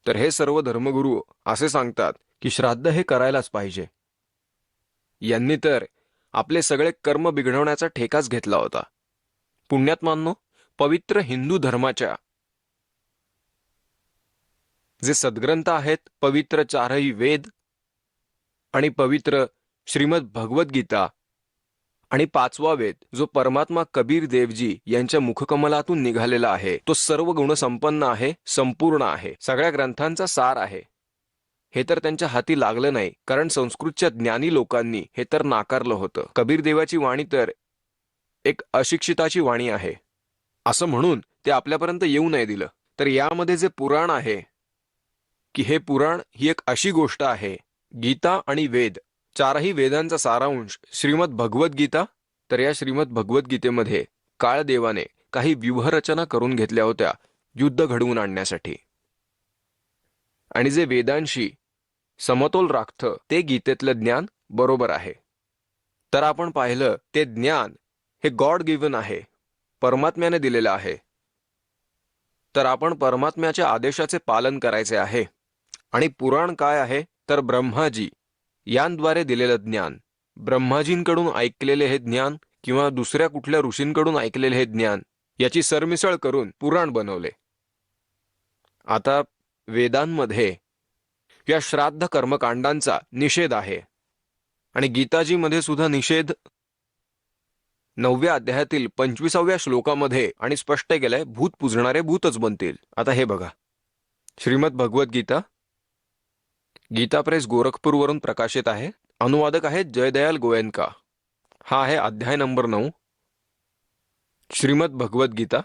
तर हे सर्व धर्मगुरू असे सांगतात की श्राद्ध हे करायलाच पाहिजे. यांनी तर आपले सगळे कर्म बिघडवण्याचा ठेकाच घेतला होता. पुण्यात्मांनो, पवित्र हिंदू धर्माच्या जे सद्ग्रंथ आहेत, पवित्र चारही वेद आणि पवित्र श्रीमद भगवद्गीता आणि पाचवा वेद जो परमात्मा कबीर देवजी यांच्या मुखकमलातून निघालेला आहे, तो सर्व गुणसंपन्न आहे, संपूर्ण आहे, सगळ्या ग्रंथांचा सार आहे. हे तर त्यांच्या हाती लागलं नाही, कारण संस्कृतच्या ज्ञानी लोकांनी हे तर नाकारलं होतं. कबीर देवाची वाणी तर एक अशिक्षिताची वाणी आहे असं म्हणून ते आपल्यापर्यंत येऊ नाही दिलं. तर यामध्ये जे पुराण आहे की हे पुराण ही एक अशी गोष्ट आहे, गीता आणि वेद चारही वेदांचा सारांश श्रीमद भगवद्गीता. तर या श्रीमद भगवद्गीतेमध्ये काळदेवाने काही व्यूहरचना करून घेतल्या होत्या युद्ध घडवून आणण्यासाठी, आणि जे वेदांशी समतोल राखतं ते गीतेतलं ज्ञान बरोबर आहे. तर आपण पाहिलं ते ज्ञान हे गॉड गिव्हन आहे, परमात्म्याने दिलेलं आहे. तर आपण परमात्म्याच्या आदेशाचे पालन करायचे आहे. आणि पुराण काय आहे तर ब्रह्माजी यांद्वारे दिलेलं ज्ञान, ब्रह्माजींकडून ऐकलेले हे ज्ञान किंवा दुसऱ्या कुठल्या ऋषींकडून ऐकलेले हे ज्ञान याची सरमिसळ करून पुराण बनवले. आता वेदांमध्ये या श्राद्ध कर्मकांडांचा निषेध आहे आणि गीताजीमध्ये सुद्धा निषेध 9व्या अध्यायातील 25व्या श्लोकामध्ये आणि स्पष्ट केलंय, भूत पूजणारे भूतच बनतील. आता हे बघा, श्रीमद भगवद्गीता, गीता प्रेस गोरखपूरवरून प्रकाशित आहे. अनुवादक आहेत जयदयाल गोयनका. हा आहे अध्याय नंबर 9, श्रीमद भगवद्गीता,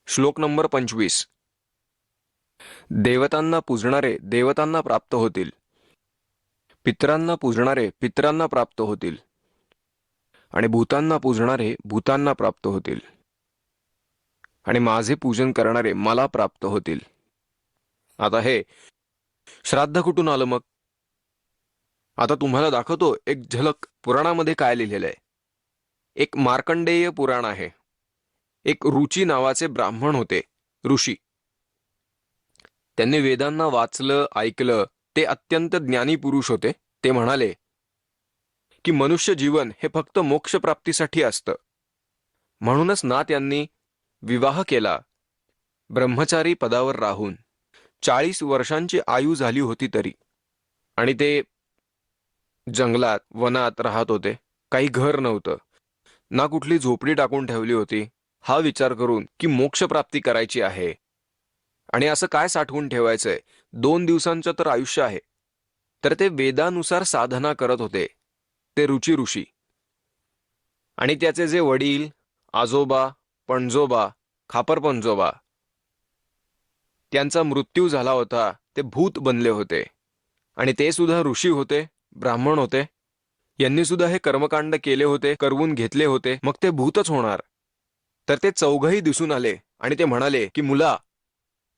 श्लोक नंबर 25. देवतांना पूजणारे देवतांना प्राप्त होतील, पितरांना पूजणारे पितरांना प्राप्त होतील, आणि भूतांना पूजणारे भूतांना प्राप्त होतील, आणि माझे पूजन करणारे मला प्राप्त होतील. आता हे श्राद्ध कुठून आलं मग? आता तुम्हाला दाखवतो एक झलक पुराणामध्ये काय लिहिलेलं आहे. एक मार्कंडेय पुराण आहे. एक रुची नावाचे ब्राह्मण होते, ऋषी. त्यांनी वेदांना वाचलं, ऐकलं. ते अत्यंत ज्ञानी पुरुष होते. ते म्हणाले की मनुष्य जीवन हे फक्त मोक्षप्राप्तीसाठी असतं. म्हणूनच ना त्यांनी विवाह केला, ब्रह्मचारी पदावर राहून 40 वर्षांची आयु झाली होती तरी. आणि ते जंगलात वनात राहत होते. काही घर नव्हतं, ना कुठली झोपडी टाकून ठेवली होती. हा विचार करून की मोक्षप्राप्ती करायची आहे आणि असं काय साठवून ठेवायचंय, 2 दिवसांचं तर आयुष्य आहे. तर ते वेदानुसार साधना करत होते, ते रुची ऋषी. आणि त्याचे जे वडील, आजोबा, पणजोबा, खापरपणजोबा, त्यांचा मृत्यू झाला होता. ते भूत बनले होते आणि ते सुद्धा ऋषी होते, ब्राह्मण होते. यांनी सुद्धा हे कर्मकांड केले होते, करवून घेतले होते. मग ते भूतच होणार. तर ते चौघही दिसून आले आणि ते म्हणाले की मुला,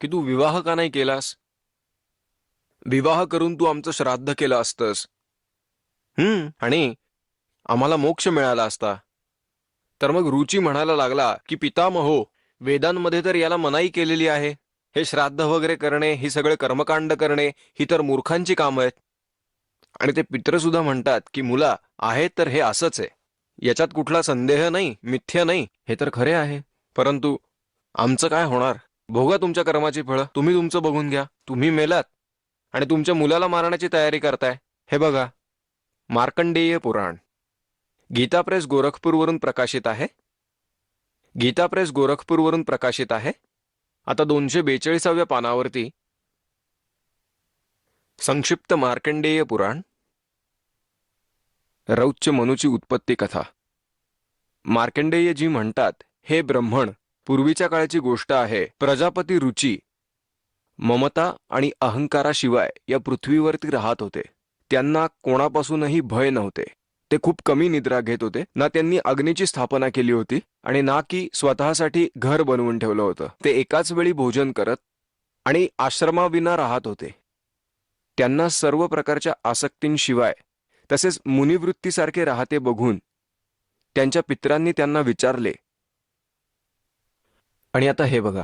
की तू विवाह का नाही केलास? विवाह करून तू आमचं श्राद्ध केलं असतंस, आणि आम्हाला मोक्ष मिळाला असता. तर मग रुची म्हणायला लागला की पितामहो, वेदांमध्ये तर याला मनाई केलेली आहे. हे श्राद्ध वगैरे करणे, ही सगळे कर्मकांड करणे, ही तर मूर्खांची कामं आहेत. आणि ते पित्र सुद्धा म्हणतात की मुला, आहे तर हे असंच आहे, याच्यात कुठला संदेह नाही, मिथ्य नाही, हे तर खरे आहे. परंतु आमचं काय होणार? भोगा तुमच्या कर्माची फळं, तुम्ही तुमचं बघून घ्या. तुम्ही मेलात आणि तुमच्या मुलाला मारण्याची तयारी करताय. हे बघा, मार्कंडेय पुराण, गीता प्रेस गोरखपूरवरून प्रकाशित आहे. गीता प्रेस गोरखपूरवरून प्रकाशित आहे. आता 242व्या पानावरती संक्षिप्त मार्कंडेय पुराण, रौच्य मनुची उत्पत्ती कथा. मार्कंडेयजी म्हणतात, हे ब्रह्मण, पूर्वीच्या काळची गोष्ट आहे. प्रजापती रुची ममता आणि अहंकाराशिवाय या पृथ्वीवरती राहत होते. त्यांना कोणापासूनही भय नव्हते. ते खूप कमी निद्रा घेत होते. ना त्यांनी अग्नीची स्थापना केली होती आणि ना की स्वतःसाठी घर बनवून ठेवलं होतं. ते एकाच वेळी भोजन करत आणि आश्रमाविना राहत होते. त्यांना सर्व प्रकारच्या आसक्तींशिवाय तसेच मुनिवृत्तीसारखे राहते बघून त्यांच्या पित्रांनी त्यांना विचारले. आणि आता हे बघा,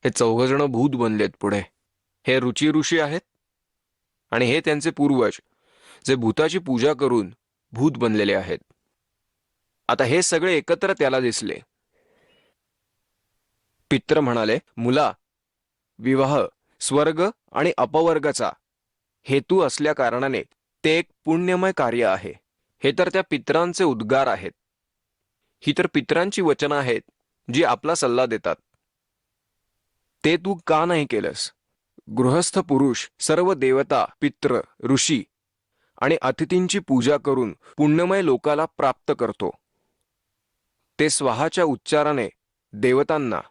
हे 4 जण भूत बनलेत पुढे. हे रुची ऋषी आहेत आणि हे त्यांचे पूर्वज जे भूताची पूजा करून भूत बनलेले आहेत. आता हे सगळे एकत्र त्याला दिसले. पित्र म्हणाले, मुला, विवाह स्वर्ग आणि अपवर्गाचा हेतू असल्या कारणाने ते एक पुण्यमय कार्य आहे. हे तर त्या पित्रांचे उद्गार आहेत. ही तर पित्रांची वचनं आहेत जी आपला सल्ला देतात. ते तू का नाही केलंस? गृहस्थ पुरुष सर्व देवता, पित्र, ऋषी आणि अतिथींची पूजा करून पुण्यमय लोकाला प्राप्त करतो. ते स्वाहाच्या उच्चाराने देवतांना,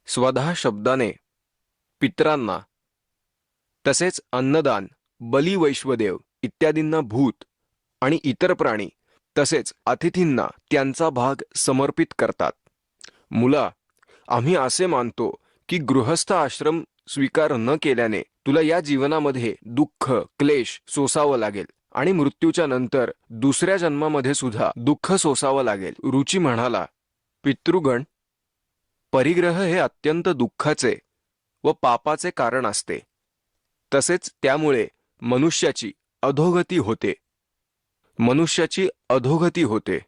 स्वधा शब्दाने पित्रांना, तसेच अन्नदान, बली, वैश्वदेव इत्यादींना भूत आणि इतर प्राणी तसेच अतिथींना त्यांचा भाग समर्पित करतात. मुला, आम्ही असे मानतो की गृहस्थ आश्रम स्वीकार न केल्याने तुला या जीवनामध्ये दुःख, क्लेश सोसावं लागेल आणि मृत्यूच्या नंतर दुसऱ्या जन्मामध्ये सुद्धा दुःख सोसावं लागेल. रुची म्हणाला, पितृगण, परिग्रह हे अत्यंत दुःखाचे व पापाचे कारण असते. तसेच त्यामुळे मनुष्याची अधोगती होते.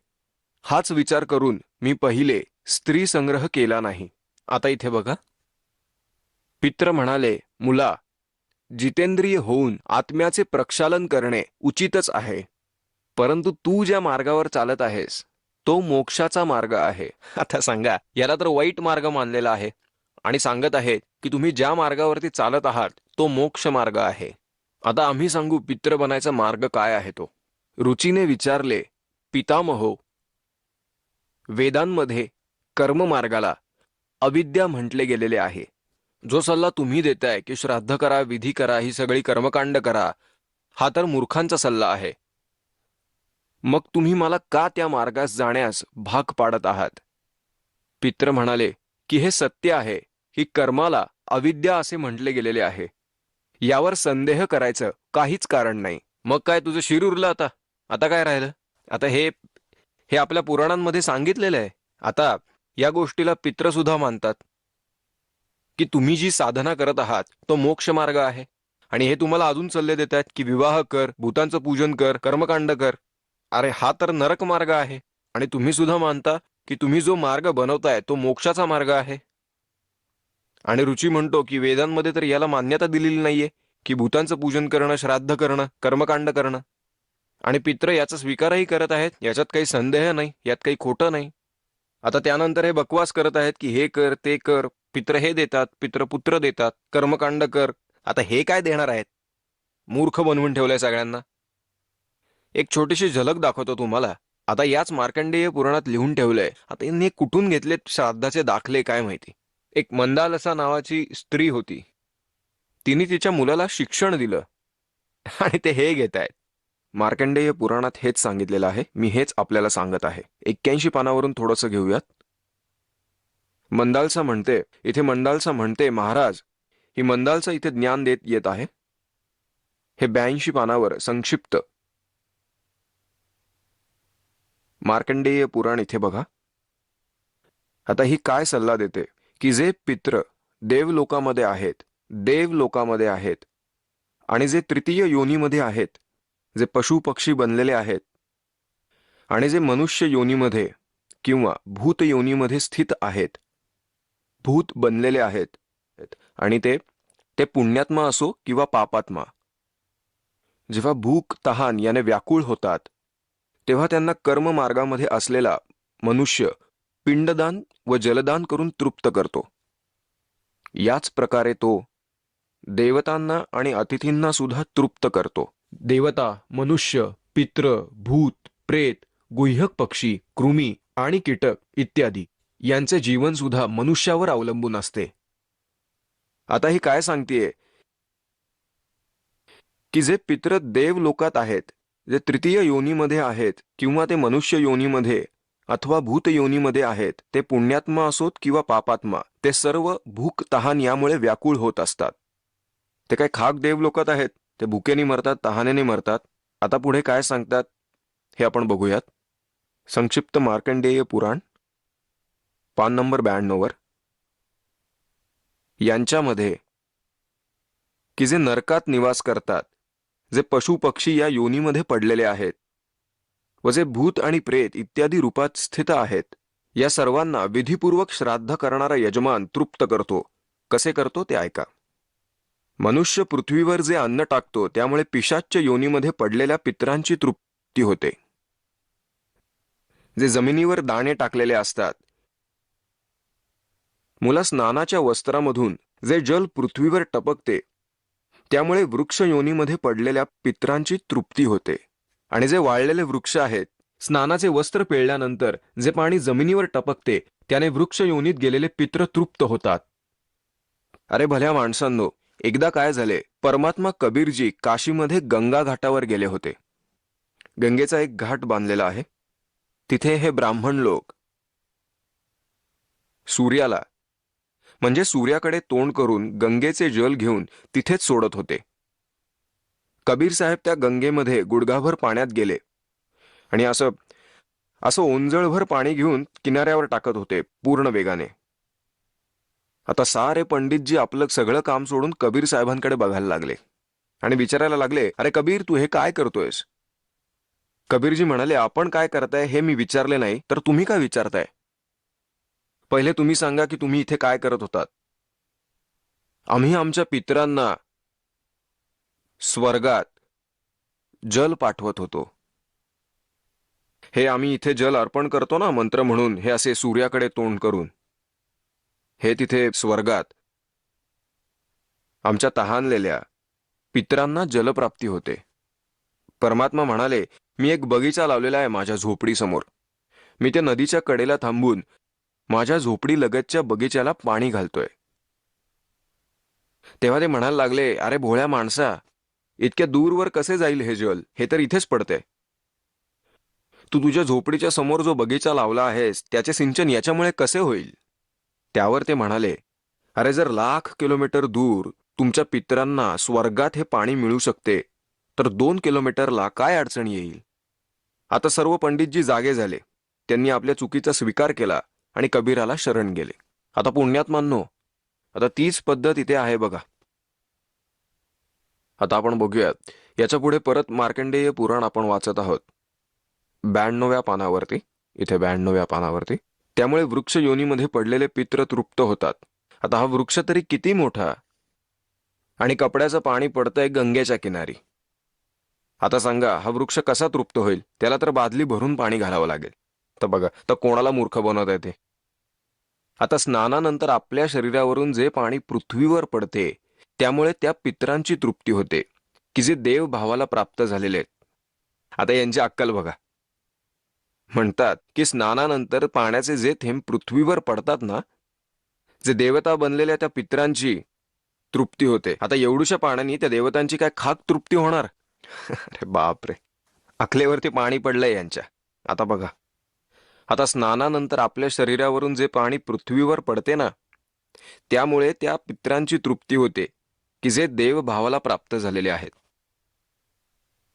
हाच विचार करून मी पहिले स्त्री संग्रह केला नाही. आता इथे बघा, पित्र म्हणाले, मुला, जितेंद्रिय होऊन आत्म्याचे प्रक्षालन करणे उचितच आहे, परंतु तू ज्या मार्गावर चालत आहेस तो मोक्षाचा मार्ग आहे. आता सांगा, याला तर वाईट मार्ग मानलेला आहे आणि सांगत आहेत की तुम्ही ज्या मार्गावरती चालत आहात तो मोक्ष मार्ग आहे. आता आम्ही सांगू पित्र बनायचा मार्ग काय आहे तो. रुचीने विचारले, पितामहो, वेदांमध्ये कर्ममार्गाला अविद्या म्हटले गेलेले आहे. जो सल्ला तुम्ही देताय की श्राद्ध करा, विधी करा, ही सगळी कर्मकांड करा, हा तर मूर्खांचा सल्ला आहे. मग तुम्ही मला का त्या मार्गास जाण्यास भाग पाडत आहात? पित्र म्हणाले की हे सत्य आहे की कर्माला अविद्या असे म्हटले गेलेले आहे. यावर संदेह करायचं काहीच कारण नाही. मग काय तुझं शिर उरलं आता? आता काय राहिलं? आता हे आपल्या पुराणांमध्ये सांगितलेलं आहे. आता या गोष्टीला पित्र सुद्धा मानतात की तुम्ही जी साधना करत आहात तो मोक्ष मार्ग आहे आणि हे तुम्हाला अजून सल्ले देत आहेत की विवाह कर, भूतांचं पूजन कर, कर्मकांड कर. अरे हा तर नरक मार्ग आहे. आणि तुम्ही सुद्धा मानता की तुम्ही जो मार्ग बनवताय तो मोक्षाचा मार्ग आहे. आणि रुची म्हणतो की वेदांमध्ये तर याला मान्यता दिलेली नाहीये की भूतांचं पूजन करणं, श्राद्ध करणं, कर्मकांड करणं. आणि पित्र याचा स्वीकारही करत आहेत, याच्यात काही संदेह नाही, यात काही खोटं नाही. आता त्यानंतर हे बकवास करत आहेत की हे कर, ते कर, पित्र हे देतात, पित्र पुत्र देतात, कर्मकांड कर. आता हे काय देणार आहेत? मूर्ख बनवून ठेवलंय सगळ्यांना. एक छोटीशी झलक दाखवतो तुम्हाला. आता याच मार्कंडेय पुराणात लिहून ठेवलंय. आता यांनी कुठून घेतलेत श्राद्धाचे दाखले काय माहिती. एक मंदालसा नावाची स्त्री होती. तिने तिच्या मुलाला शिक्षण दिलं आणि ते हे घेत आहेत. मार्कंडेय पुराणात हेच सांगितलेलं आहे. मी हेच आपल्याला सांगत आहे. 81 पानावरून थोडंसं घेऊयात. मंदालसा म्हणते, महाराज, ही मंदालसा इथे ज्ञान देत येत आहे. हे 82 पानावर संक्षिप्त मार्कंडेय पुराण इथे बघा. आता ही काय सल्ला देते की जे पित्र देवलोकामध्ये आहेत आणि जे तृतीय योनीमध्ये आहेत, जे पशु पक्षी बनलेले आहेत आणि जे मनुष्य योनीमध्ये किंवा भूत योनीमध्ये स्थित आहेत, भूत बनलेले आहेत, आणि ते पुण्यात्मा असो किंवा पापात्मा, जेव्हा भूक तहान याने व्याकुळ होतात तेव्हा त्यांना कर्म मार्गामध्ये असलेला मनुष्य पिंडदान व जलदान करून तृप्त करतो. याच प्रकारे तो देवतांना आणि अतिथींना सुद्धा तृप्त करतो. देवता, मनुष्य, पित्र, भूत, प्रेत, गुह्यक पक्षी, कृमी आणि कीटक इत्यादी यांचे जीवन सुद्धा मनुष्यावर अवलंबून असते. आता ही काय सांगतेय की जे पित्र देव लोकात आहेत, जे तृतीय योनीमध्ये आहेत किंवा ते मनुष्य योनीमध्ये अथवा भूत योनीमध्ये आहेत, ते पुण्यात्मा असोत किंवा पापात्मा, ते सर्व भूक तहान यामुळे व्याकुळ होत असतात. ते काय खाक देव लोकात आहेत, ते भुकेने मरतात, तहानेने मरतात. आता पुढे काय सांगतात हे आपण बघूयात. संक्षिप्त मार्कंडेय पुराण पान नंबर 92 वर. यांच्यामध्ये की जे नरकात निवास करतात, जे पशु पक्षी या योनीमध्ये पडलेले आहेत व जे भूत आणि प्रेत इत्यादी रूपात स्थित आहेत, या सर्वांना विधिपूर्वक श्राद्ध करणारा यजमान तृप्त करतो. कसे करतो ते ऐका. मनुष्य पृथ्वीवर जे अन्न टाकतो त्यामुळे पिशाच्य योनीमध्ये पडलेल्या पितरांची तृप्ती होते. जे जमिनीवर दाणे टाकलेले असतात, मुला स्नानाच्या वस्त्रामधून जे जल पृथ्वीवर टपकते त्यामुळे वृक्ष योनीमध्ये पडलेल्या पितरांची तृप्ती होते. आणि जे वाळलेले वृक्ष आहेत, स्नानाचे वस्त्र पिळल्यानंतर जे पाणी जमिनीवर टपकते त्याने वृक्ष योनीत गेलेले पित्र तृप्त होतात. अरे भल्या माणसांनो, एकदा काय झाले, परमात्मा कबीरजी काशीमध्ये गंगा घाटावर गेले होते. गंगेचा एक घाट बांधलेला आहे. तिथे हे ब्राह्मण लोक सूर्याला म्हणजे सूर्याकडे तोंड करून गंगेचे जल घेऊन तिथेच सोडत होते. कबीर साहेब त्या गंगेमध्ये गुडघाभर पाण्यात गेले आणि असं ओंजळभर पाणी घेऊन किनाऱ्यावर टाकत होते पूर्ण वेगाने. आता सारे पंडितजी आपलं सगळं काम सोडून कबीर साहेबांकडे बघायला लागले आणि विचारायला लागले, अरे कबीर, तू हे काय करतोयस? कबीरजी म्हणाले, आपण काय करताय हे मी विचारले नाही, तर तुम्ही काय विचारताय? पहिले तुम्ही सांगा की तुम्ही इथे काय करत होतात. आम्ही आमच्या पितरांना स्वर्गात जल पाठवत होतो. हे आम्ही इथे जल अर्पण करतो ना मंत्र म्हणून, हे असे सूर्याकडे तोंड करून, हे तिथे स्वर्गात आमच्या तहानलेल्या पितरांना जलप्राप्ती होते. परमात्मा म्हणाले, मी एक बगीचा लावलेला आहे माझ्या झोपडीसमोर. मी त्या नदीच्या कडेला थांबून माझ्या झोपडी लगतच्या बगीच्याला पाणी घालतोय. तेव्हा ते म्हणायला लागले, अरे भोळ्या माणसा, इतक्या दूरवर कसे जाईल हे जल? हे तर इथेच पडते. तू तुझ्या झोपडीच्या समोर जो बगीचा लावला आहेस त्याचे सिंचन याच्यामुळे कसे होईल? त्यावर ते म्हणाले, अरे जर लाख किलोमीटर दूर तुमच्या पितरांना स्वर्गात हे पाणी मिळू शकते तर 2 किलोमीटरला काय अडचण येईल? आता सर्व पंडितजी जागे झाले. त्यांनी आपल्या चुकीचा स्वीकार केला आणि कबीराला शरण गेले. आता पुण्यात्मांनो, आता तीच पद्धत इथे आहे बघा. आता आपण बघूयात. याच्या पुढे परत मार्कंडेय पुराण आपण वाचत आहोत 92व्या पानावरती. इथे 92व्या पानावरती. त्यामुळे वृक्ष योनीमध्ये पडलेले पित्र तृप्त होतात. आता हा वृक्ष तरी किती मोठा, आणि कपड्याचं पाणी पडतंय गंगेच्या किनारी. आता सांगा, हा वृक्ष कसा तृप्त होईल? त्याला तर बादली भरून पाणी घालावं लागेल. तर बघा, तर कोणाला मूर्ख बनवत आहे ते. आता स्नानानंतर आपल्या शरीरावरून जे पाणी पृथ्वीवर पडते त्यामुळे त्या पितरांची तृप्ती होते की जे देव भावाला प्राप्त झालेले आहेत. आता यांची अक्कल बघा. म्हणतात की स्नानानंतर पाण्याचे जे थेंब पृथ्वीवर पडतात ना, जे देवता बनलेल्या त्या पितरांची तृप्ती होते. आता एवढूशा पाण्याने त्या देवतांची काय खाक तृप्ती होणार? अरे बापरे, अकलेवरती पाणी पडलंय यांच्या. आता बघा, आता स्नानानंतर आपल्या शरीरावरून जे पाणी पृथ्वीवर पडते ना, त्यामुळे त्या पितरांची तृप्ती होते की जे देव भावाला प्राप्त झालेले आहेत.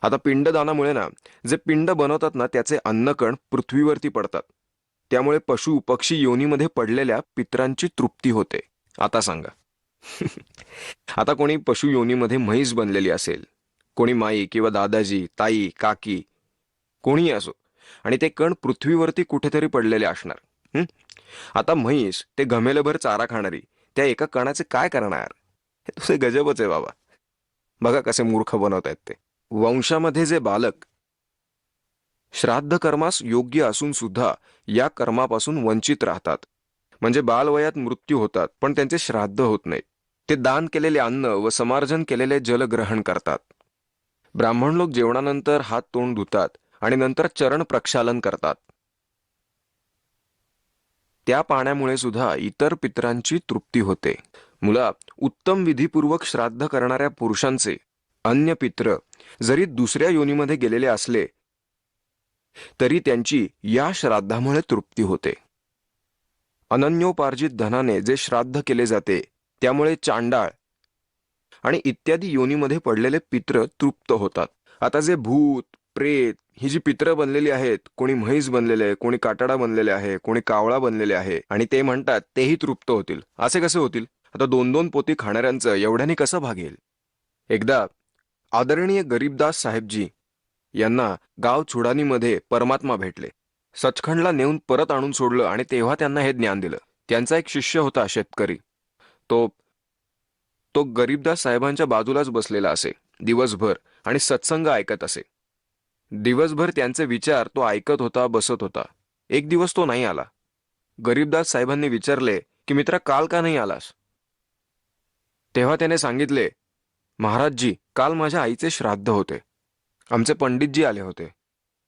आता पिंडदानामुळे ना, जे पिंड बनवतात ना त्याचे अन्नकण पृथ्वीवरती पडतात. त्यामुळे पशु पक्षी योनीमध्ये पडलेल्या पितरांची तृप्ती होते. आता सांगा, आता कोणी पशु योनीमध्ये म्हैस बनलेली असेल, कोणी माई किंवा दादाजी, ताई, काकी, कोणी असो, आणि ते कण पृथ्वीवरती कुठेतरी पडलेले असणार. आता म्हैस ते घमेलभर चारा खाणारी त्या एका कणाचे काय करणार? हे तुझे गजबच आहे बाबा. बघा कसे मूर्ख बनवत आहेत ते. वंशामध्ये जे बालक श्राद्ध कर्मास योग्य असून सुद्धा या कर्मापासून वंचित राहतात, म्हणजे बालवयात मृत्यू होतात पण त्यांचे श्राद्ध होत नाहीत. ते दान केलेले अन्न व समार्जन केलेले जल ग्रहण करतात. ब्राह्मण लोक जेवणानंतर हात तोंड धुतात आणि नंतर चरण प्रक्षालन करतात. त्या पाण्यामुळे सुद्धा इतर पितरांची तृप्ती होते. मुला, उत्तम विधीपूर्वक श्राद्ध करणाऱ्या पुरुषांचे अन्य पित्र जरी दुसऱ्या योनीमध्ये गेलेले असले तरी त्यांची या श्राद्धामुळे तृप्ती होते. अनन्योपार्जित धनाने जे श्राद्ध केले जाते त्यामुळे चांडाळ आणि इत्यादी योनीमध्ये पडलेले पित्र तृप्त होतात. आता जे भूत प्रेत ही जी पित्र बनलेली आहेत, कोणी म्हैस बनलेले आहे, कोणी काटाडा बनलेले आहे, कोणी कावळा बनलेले आहे, आणि ते म्हणतात तेही तृप्त होतील. असे कसे होतील? आता 2-2 पोती खाणाऱ्यांचं एवढ्याने कसं भागेल? एकदा आदरणीय गरीबदास साहेबजी यांना गाव चुडानीमध्ये परमात्मा भेटले. सचखंडला नेऊन परत आणून सोडलं आणि तेव्हा त्यांना हे ज्ञान दिलं. त्यांचा एक शिष्य होता शेतकरी. तो तो गरीबदास साहेबांच्या बाजूलाच बसलेला असे दिवसभर आणि सत्संग ऐकत असे. दिवसभर त्यांचे विचार तो ऐकत होता, बसत होता. एक दिवस तो नाही आला. गरीबदास साहेबांनी विचारले की मित्रा, काल का नाही आलास? तेव्हा त्याने सांगितले, महाराजजी, काल माझ्या आईचे श्राद्ध होते. आमचे पंडितजी आले होते.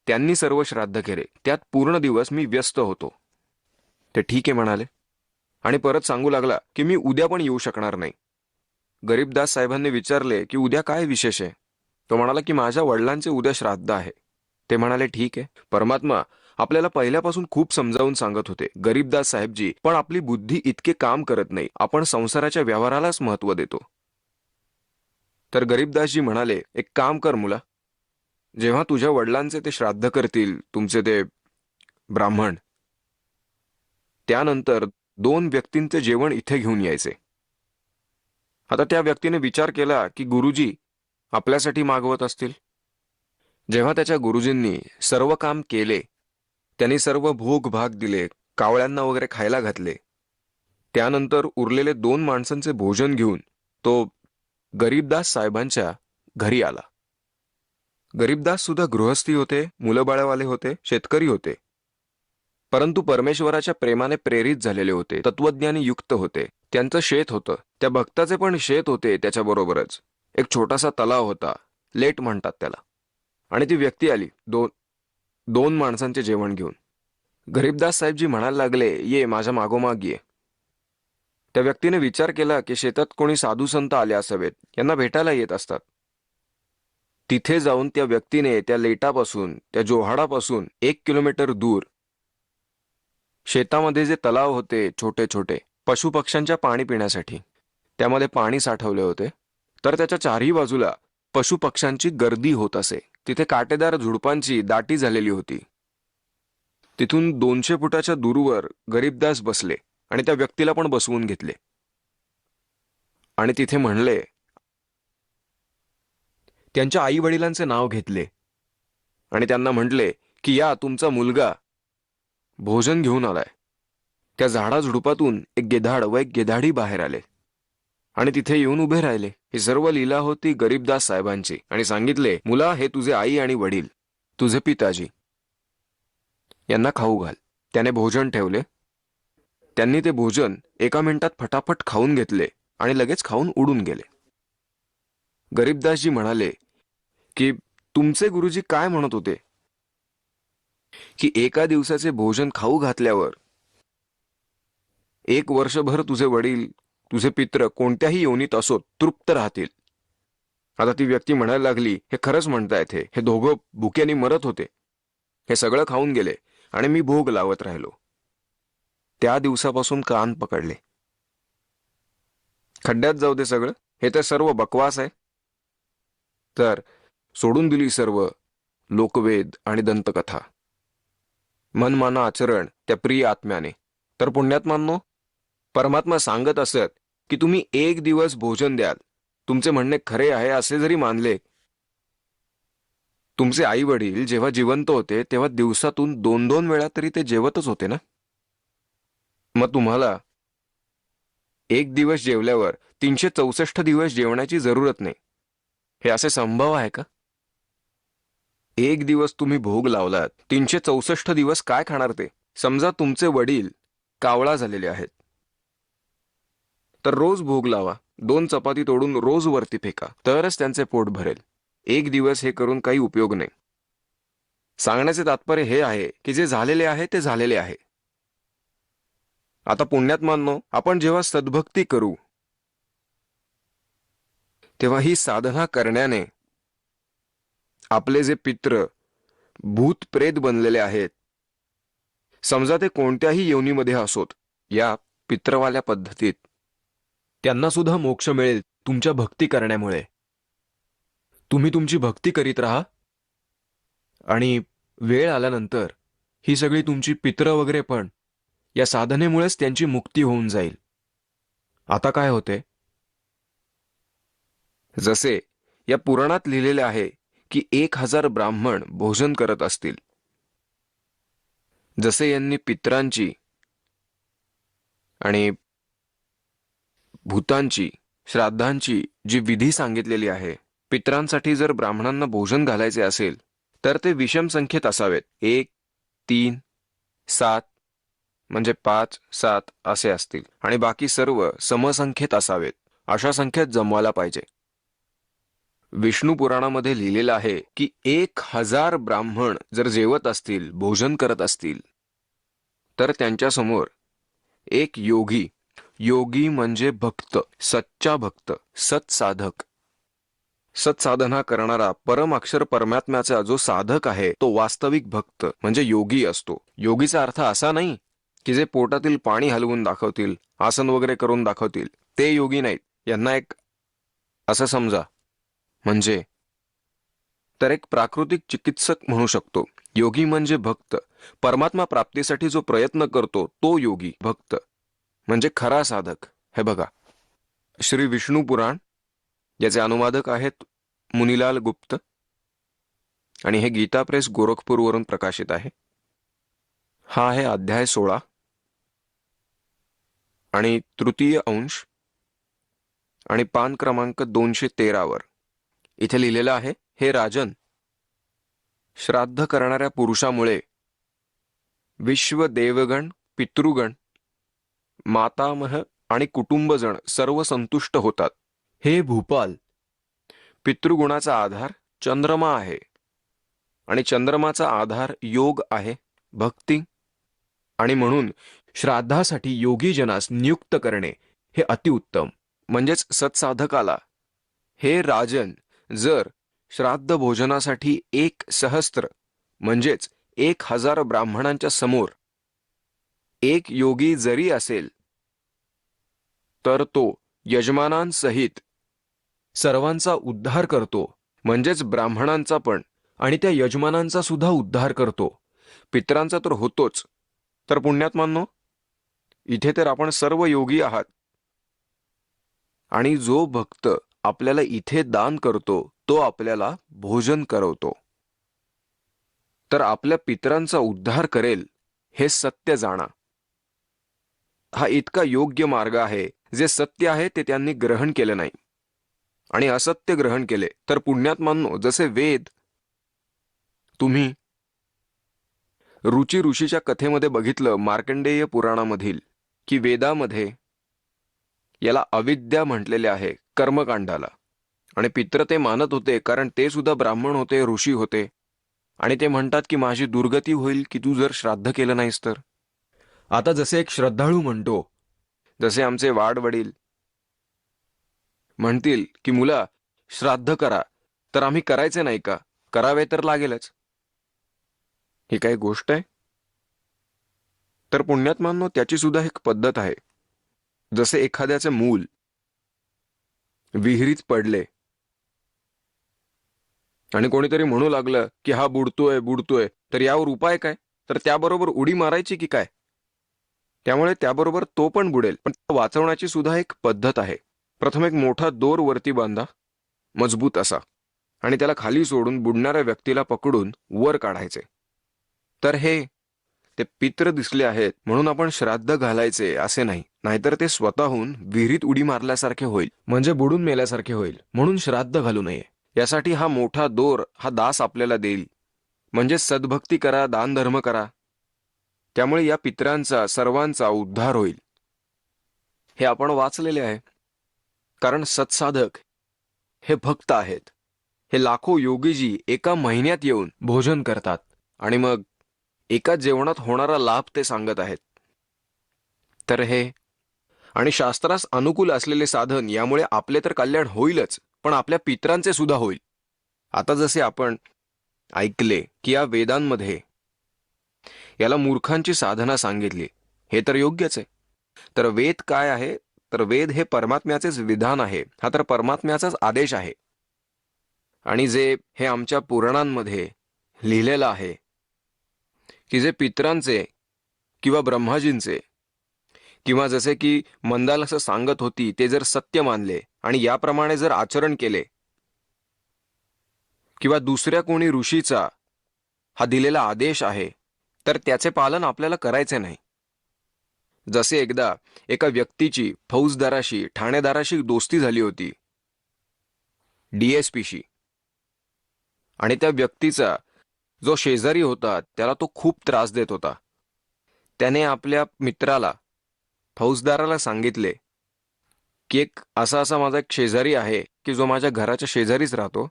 त्यांनी सर्व श्राद्ध केले. त्यात पूर्ण दिवस मी व्यस्त होतो. ते ठीक आहे म्हणाले आणि परत सांगू लागला की मी उद्या पण येऊ शकणार नाही. गरीबदास साहेबांनी विचारले की उद्या काय विशेष आहे? तो म्हणाला की माझ्या वडिलांचे उद्या श्राद्ध आहे. ते म्हणाले ठीक आहे. परमात्मा आपल्याला पहिल्यापासून खूप समजावून सांगत होते, गरीबदास साहेबजी, पण आपली बुद्धी इतके काम करत नाही. आपण संसाराच्या व्यवहारालाच महत्त्व देतो. तर गरीबदासजी म्हणाले, एक काम कर मुला, जेव्हा तुझ्या वडिलांचे ते श्राद्ध करतील, तुमचे ते ब्राह्मण, त्यानंतर 2 व्यक्तींचे जेवण इथे घेऊन यायचे. आता त्या व्यक्तीने विचार केला की गुरुजी आपल्यासाठी मागवत असतील. जेव्हा त्याच्या गुरुजींनी सर्व काम केले, त्यांनी सर्व भोग भाग दिले, कावळ्यांना वगैरे खायला घातले, त्यानंतर उरलेले 2 माणसांचे भोजन घेऊन तो गरीबदास साहेबांच्या घरी आला. गरीबदास सुद्धा गृहस्थी होते, मुलं बाळवाले होते, शेतकरी होते, परंतु परमेश्वराच्या प्रेमाने प्रेरित झालेले होते, तत्वज्ञानी युक्त होते. त्यांचं शेत होतं, त्या भक्ताचे पण शेत होते. त्याच्याबरोबरच एक छोटासा तलाव होता, लेट म्हणतात त्याला. आणि ती व्यक्ती आली 2 माणसांचे जेवण घेऊन. गरीबदास साहेबजी म्हणायला लागले, ये माझ्या मागोमाग ये. त्या व्यक्तीने विचार केला की शेतात कोणी साधू संत आले असावेत, यांना भेटायला येत असतात. तिथे जाऊन त्या व्यक्तीने त्या लेटापासून, त्या जोहाडापासून 1 किलोमीटर दूर शेतामध्ये जे तलाव होते छोटे छोटे पशुपक्ष्यांच्या पाणी पिण्यासाठी, त्यामध्ये पाणी साठवले होते. तर त्याच्या चारही बाजूला पशुपक्ष्यांची गर्दी होत असे. तिथे काटेदार झुडपांची दाटी झालेली होती. तिथून 200 फुटाच्या दूरवर गरीबदास बसले आणि त्या व्यक्तीला पण बसवून घेतले आणि तिथे म्हणले, त्यांच्या आई वडिलांचे नाव घेतले आणि त्यांना म्हटले की या तुमचा मुलगा भोजन घेऊन आलाय. त्या झाडाझुडपातून एक गिधाड व एक गिधाडी बाहेर आले आणि तिथे येऊन उभे राहिले. ही सर्व लीला होती गरीबदास साहेबांची. आणि सांगितले, मुला, हे तुझे आई आणि वडील, तुझे पिताजी, यांना खाऊ घाल. त्याने भोजन ठेवले. त्यांनी ते भोजन 1 मिनिटात फटाफट खाऊन घेतले आणि लगेच खाऊन उडून गेले. गरीबदासजी म्हणाले की तुमचे गुरुजी काय म्हणत होते की एका दिवसाचे भोजन खाऊ घातल्यावर 1 वर्षभर तुझे वडील, तुझे पित्र कोणत्याही योनीत असोत तृप्त राहतील. आता ती व्यक्ती म्हणायला लागली, हे खरंच म्हणतायत, हे दोघं भुक्यानी मरत होते, हे सगळं खाऊन गेले आणि मी भोग लावत राहिलो. त्या दिवसापासून कान पकडले. खड्ड्यात जाऊ दे सगळं, हे तर सर्व बकवास आहे. तर सोडून दिली सर्व लोकवेद आणि दंतकथा. मनमाना आचरण त्या प्रिय आत्म्याने. तर पुण्यात्मांनो, परमात्मा सांगत असत की तुम्ही 1 दिवस भोजन द्याल, तुमचे म्हणणे खरे आहे असे जरी मानले. तुमचे आई वडील जेव्हा जिवंत होते तेव्हा दिवसातून 2-2 वेळा तरी ते जेवतच होते ना. मग तुम्हाला 1 दिवस जेवल्यावर 364 दिवस जेवण्याची जरूरत नाही, हे असे संभव आहे का? 1 दिवस तुम्ही भोग लावलात, 364 दिवस काय खाणार ते? समजा तुमचे वडील कावळा झालेले आहेत, तर रोज भोग लावा. 2 चपाती तोडून रोज वरती फेका, तरच त्यांचे पोट भरेल. 1 दिवस हे करून काही उपयोग नाही. सांगण्याचे तात्पर्य हे आहे की जे झालेले आहे ते झालेले आहे. आता पुण्यात्मांनो, आपण जेव्हा सद्भक्ती करू तेव्हा ही साधना करण्याने आपले जे पित्र भूत प्रेत बनलेले आहेत, समजा ते कोणत्याही योनीमध्ये असोत, या पित्रवाल्या पद्धतीत त्यांना सुद्धा मोक्ष मिळेल तुमच्या भक्ती करण्यामुळे. तुम्ही तुमची भक्ती करीत राहा आणि वेळ आल्यानंतर ही सगळी तुमची पित्र वगैरे पण या साधनेमुळेच त्यांची मुक्ती होऊन जाईल. आता काय होते, जसे या पुराणात लिहिलेले आहे की 1000 ब्राह्मण भोजन करत असतील. जसे यांनी पित्रांची आणि भूतांची श्राद्धांची जी विधी सांगितलेली आहे, पित्रांसाठी जर ब्राह्मणांना भोजन घालायचे असेल तर ते विषम संख्येत असावेत. 1, 3, 7 म्हणजे 5, 7 असे असतील आणि बाकी सर्व समसंख्येत असावेत. अशा संख्येत जमवायला पाहिजे. विष्णू पुराणामध्ये लिहिलेलं आहे की 1000 ब्राह्मण जर जेवत असतील, भोजन करत असतील, तर त्यांच्यासमोर एक योगी, योगी म्हणजे भक्त, सच्चा भक्त, सत्साधक, सत्साधना करणारा परम अक्षर परमात्म्याचा जो साधक आहे तो वास्तविक भक्त म्हणजे योगी असतो. योगीचा अर्थ असा नाही की जे पोटातील पाणी हलवून दाखवतील, आसन वगैरे करून दाखवतील, ते योगी नाहीत. यांना एक असं समजा म्हणजे तर एक प्राकृतिक चिकित्सक म्हणू शकतो. योगी म्हणजे भक्त, परमात्मा प्राप्तीसाठी जो प्रयत्न करतो तो योगी भक्त म्हणजे खरा साधक. हे बघा, श्री विष्णू पुराण याचे अनुवादक आहेत मुनीलाल गुप्त आणि हे गीता प्रेस गोरखपूरवरून प्रकाशित आहे. हा आहे अध्याय 16 आणि तृतीय अंश आणि पान क्रमांक 213 वर इथे लिहिलेलं आहे, हे राजन, श्राद्ध करणाऱ्या पुरुषामुळे विश्व देवगण, पितृगण, मातामह आणि कुटुंबजण सर्व संतुष्ट होतात. हे भूपाल, पितृगुणाचा आधार चंद्रमा आहे आणि चंद्रमाचा आधार योग आहे, भक्ती, आणि म्हणून श्राद्धासाठी योगी जनास नियुक्त करणे हे अतिउत्तम. म्हणजेच सत्साधकाला, हे राजन, जर श्राद्ध भोजनासाठी 1,000 म्हणजेच 1000 ब्राह्मणांच्या समोर एक योगी जरी असेल तर तो यजमानांसहित सर्वांचा उद्धार करतो, म्हणजेच ब्राह्मणांचा पण आणि त्या यजमानांचा सुद्धा उद्धार करतो. पितरांचा तर होतोच. तर पुण्यात्मांनो, इथे तर आपण सर्व योगी आहात आणि जो भक्त आपल्याला इथे दान करतो तो आपल्याला भोजन करवतो, तर आपल्या पितरांचा उद्धार करेल हे सत्य जाणा. हा इतका योग्य मार्ग आहे. जे सत्य आहे ते त्यांनी ग्रहण केले नाही आणि असत्य ग्रहण केले. तर पुण्यात्मांनो, जसे वेद तुम्ही रुची ऋषीच्या कथेमध्ये बघितलं, मार्कंडेय पुराणामधील, की वेदामध्ये याला अविद्या म्हटलेले आहे, कर्मकांडाला. आणि पित्र ते मानत होते कारण ते सुद्धा ब्राह्मण होते, ऋषी होते, आणि ते म्हणतात की माझी दुर्गती होईल की तू जर श्राद्ध केलं नाहीस तर. आता जसे एक श्रद्धाळू म्हणतो, जसे आमचे वाडवडील म्हणतील की मुला श्राद्ध करा, तर आम्ही करायचे नाही का? करावे तर लागेलच. ही काही गोष्ट आहे? तर पुण्यात्मांनो, त्याची सुद्धा एक पद्धत आहे. जसे एखाद्याचे मूल विहिरीत पडले आणि कोणीतरी म्हणू लागलं की हा बुडतोय बुडतोय, तर यावर उपाय काय? तर त्याबरोबर उडी मारायची की काय? त्यामुळे त्याबरोबर तो पण बुडेल. पण वाचवण्याची सुद्धा एक पद्धत आहे. प्रथम एक मोठा दोर वरती बांधा, मजबूत असा, आणि त्याला खाली सोडून बुडणाऱ्या व्यक्तीला पकडून वर काढायचे. तर हे ते पित्र दिसले आहेत म्हणून आपण श्राद्ध घालायचे असे नाही, नाहीतर ते स्वतःहून विहिरीत उडी मारल्यासारखे होईल, म्हणजे बुडून मेल्यासारखे होईल. म्हणून श्राद्ध घालू नये. यासाठी हा मोठा दोर हा दास आपल्याला देईल. म्हणजे सद्भक्ती करा, दान धर्म करा, त्यामुळे या पित्रांचा सर्वांचा उद्धार होईल. हे आपण वाचलेले आहे. कारण सत्साधक हे भक्त आहेत. हे लाखो योगीजी एका महिन्यात येऊन भोजन करतात आणि मग एका जेवणात होणारा लाभ ते सांगत आहेत. तर हे आणि शास्त्रास अनुकूल असलेले साधन, यामुळे आपले तर कल्याण होईलच, पण आपल्या पित्रांचे सुद्धा होईल. आता जसे आपण ऐकले की या वेदांमध्ये याला मूर्खांची साधना सांगितली, हे तर योग्यच आहे. तर वेद काय आहे? तर वेद हे परमात्म्याचेच विधान आहे. हा तर परमात्म्याचाच आदेश आहे. आणि जे हे आमच्या पुराणांमध्ये लिहिलेलं आहे की जे पित्रांचे किंवा ब्रह्माजींचे किंवा जसे की मंदाल असं सांगत होती, ते जर सत्य मानले आणि याप्रमाणे जर आचरण केले किंवा दुसऱ्या कोणी ऋषीचा हा दिलेला आदेश आहे तर त्याचे पालन आपल्याला करायचे नाही. जसे एकदा एका व्यक्तीची फौजदाराशी ठाणेदाराशी दोस्ती झाली होती, डीएसपीशी, आणि त्या व्यक्तीचा जो शेजारी होता त्याला तो खूप त्रास देत होता. त्याने आपल्या मित्राला फौजदाराला सांगितले की एक असा माझा एक शेजारी आहे की जो माझ्या घराच्या शेजारीच राहतो,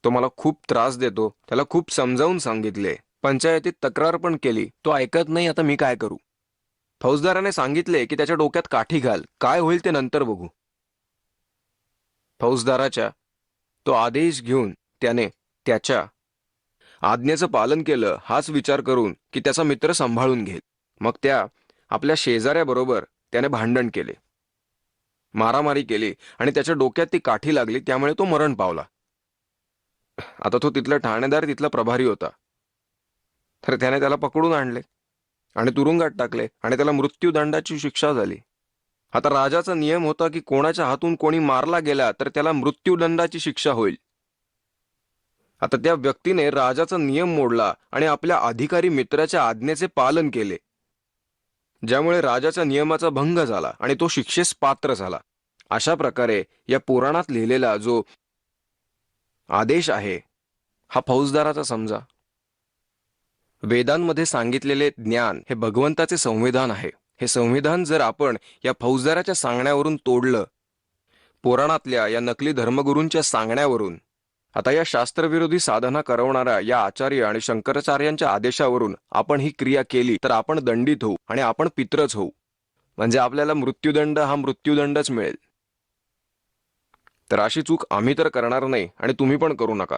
तो मला खूप त्रास देतो. त्याला खूप समजावून सांगितले, पंचायतीत तक्रार पण केली, तो ऐकत नाही. आता मी काय करू? फौजदाराने सांगितले की त्याच्या डोक्यात काठी घाल, काय होईल ते नंतर बघू. फौजदाराच्या तो आदेश घेऊन त्याने त्याच्या आज्ञेचं पालन केलं, हाच विचार करून की त्याचा मित्र सांभाळून घेईल. मग त्या आपल्या शेजाऱ्याबरोबर त्याने भांडण केले, मारामारी केली आणि त्याच्या डोक्यात ती काठी लागली, त्यामुळे तो मरण पावला. आता तो तिथला ठाणेदार, तिथला प्रभारी होता, तर त्याने त्याला पकडून आणले आणि तुरुंगात टाकले आणि त्याला मृत्यूदंडाची शिक्षा झाली. आता राजाचा नियम होता की कोणाच्या हातून कोणी मारला गेला तर त्याला मृत्यूदंडाची शिक्षा होईल. आता त्या व्यक्तीने राजाचा नियम मोडला आणि आपल्या अधिकारी मित्राच्या आज्ञेचे पालन केले, ज्यामुळे राजाच्या नियमाचा भंग झाला आणि तो शिक्षेस पात्र झाला. अशा प्रकारे या पुराणात लिहिलेला जो आदेश आहे हा फौजदाराचा समजा. वेदांमध्ये सांगितलेले ज्ञान हे भगवंताचे संविधान आहे. हे संविधान जर आपण या फौजदाराच्या सांगण्यावरून तोडलं, पुराणातल्या या नकली धर्मगुरूंच्या सांगण्यावरून, आता या शास्त्रविरोधी साधना करवणाऱ्या या आचार्य आणि शंकराचार्यांच्या आदेशावरून आपण ही क्रिया केली तर आपण दंडित होऊ आणि आपण पित्रच होऊ. म्हणजे आपल्याला मृत्यूदंड हा मृत्यूदंडच मिळेल. तर अशी चूक आम्ही तर करणार नाही आणि तुम्ही पण करू नका.